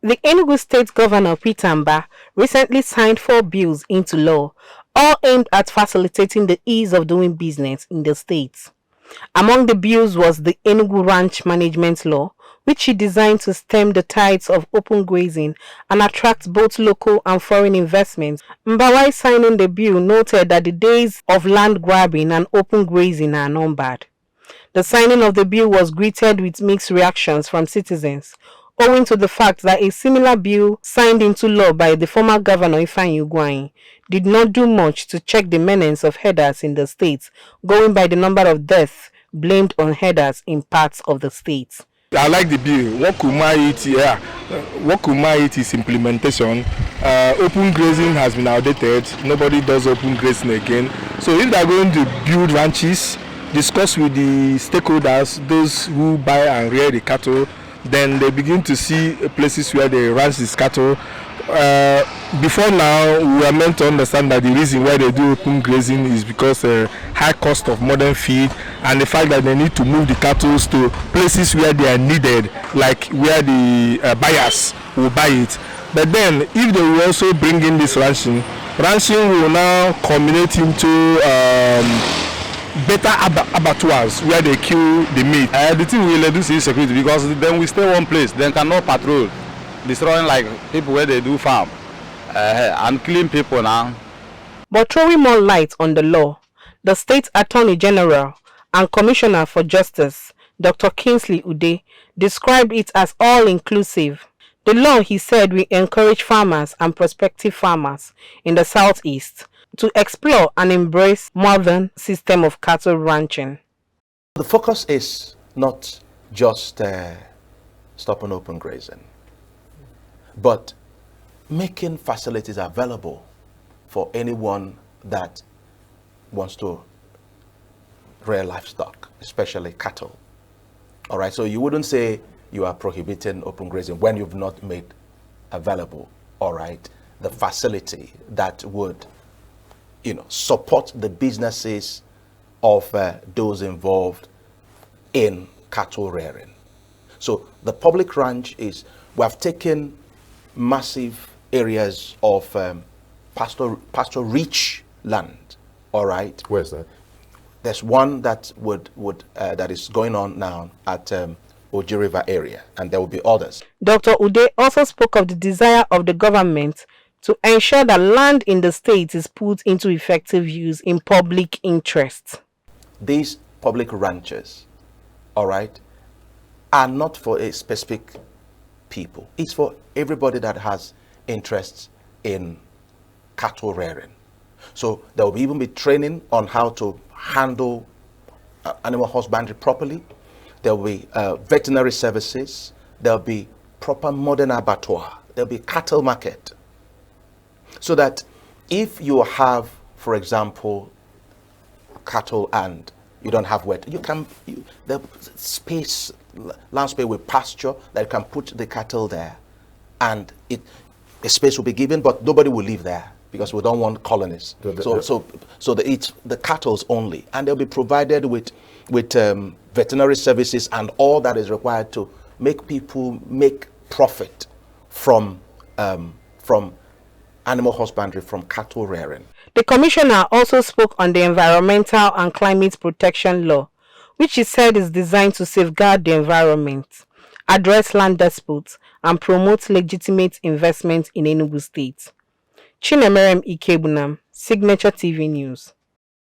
The Enugu State Governor Peter Mba recently signed 4 bills into law, all aimed at facilitating the ease of doing business in the state. Among the bills was the Enugu Ranch Management Law, which he designed to stem the tides of open grazing and attract both local and foreign investments. Mba, while signing the bill, noted that the days of land grabbing and open grazing are numbered. The signing of the bill was greeted with mixed reactions from citizens, owing to the fact that a similar bill signed into law by the former governor Ifeanyi Ugwuanyi did not do much to check the menace of herders in the state, going by the number of deaths blamed on herders in parts of the state. I like the bill. What could my it is implementation. Open grazing has been outdated. Nobody does open grazing again. So if they're going to build ranches, discuss with the stakeholders, those who buy and rear the cattle, then they begin to see places where they ranch these cattle. Before now, we are meant to understand that the reason why they do open grazing is because high cost of modern feed and the fact that they need to move the cattle to places where they are needed, like where the buyers will buy it. But then, if they will also bring in this ranching will now culminate into better abattoirs where they kill the meat. The thing will reduce insecurity because then we stay one place, then cannot patrol, destroying like people where they do farm and killing people now. But throwing more light on the law, the State Attorney General and Commissioner for Justice, Dr. Kingsley Ude, described it as all-inclusive. The law, he said, will encourage farmers and prospective farmers in the southeast to explore and embrace modern system of cattle ranching. The focus is not just stopping open grazing, but making facilities available for anyone that wants to rear livestock, especially cattle. All right, so you wouldn't say you are prohibiting open grazing when you've not made available, all right, the facility that would support the businesses of those involved in cattle rearing. So the public ranch is, we have taken massive areas of pasture rich land, all right? Where's that? There's one that that is going on now at Oji River area, and there will be others. Dr. Ude also spoke of the desire of the government to ensure that land in the state is put into effective use in public interest. These public ranches, all right, are not for a specific people. It's for everybody that has interests in cattle rearing. So there will even be training on how to handle animal husbandry properly. There will be veterinary services. There will be proper modern abattoir. There will be cattle market. So that if you have, for example, cattle and you don't have wet, the space, land space with pasture that you can put the cattle there, and a space will be given, but nobody will live there because we don't want colonies. So the cattle's only, and they'll be provided with veterinary services and all that is required to make people make profit from animal husbandry, from cattle rearing. The commissioner also spoke on the Environmental and Climate Protection Law, which he said is designed to safeguard the environment, address land disputes, and promote legitimate investment in Enugu State. Chinemerem Ikebunam, Signature TV News.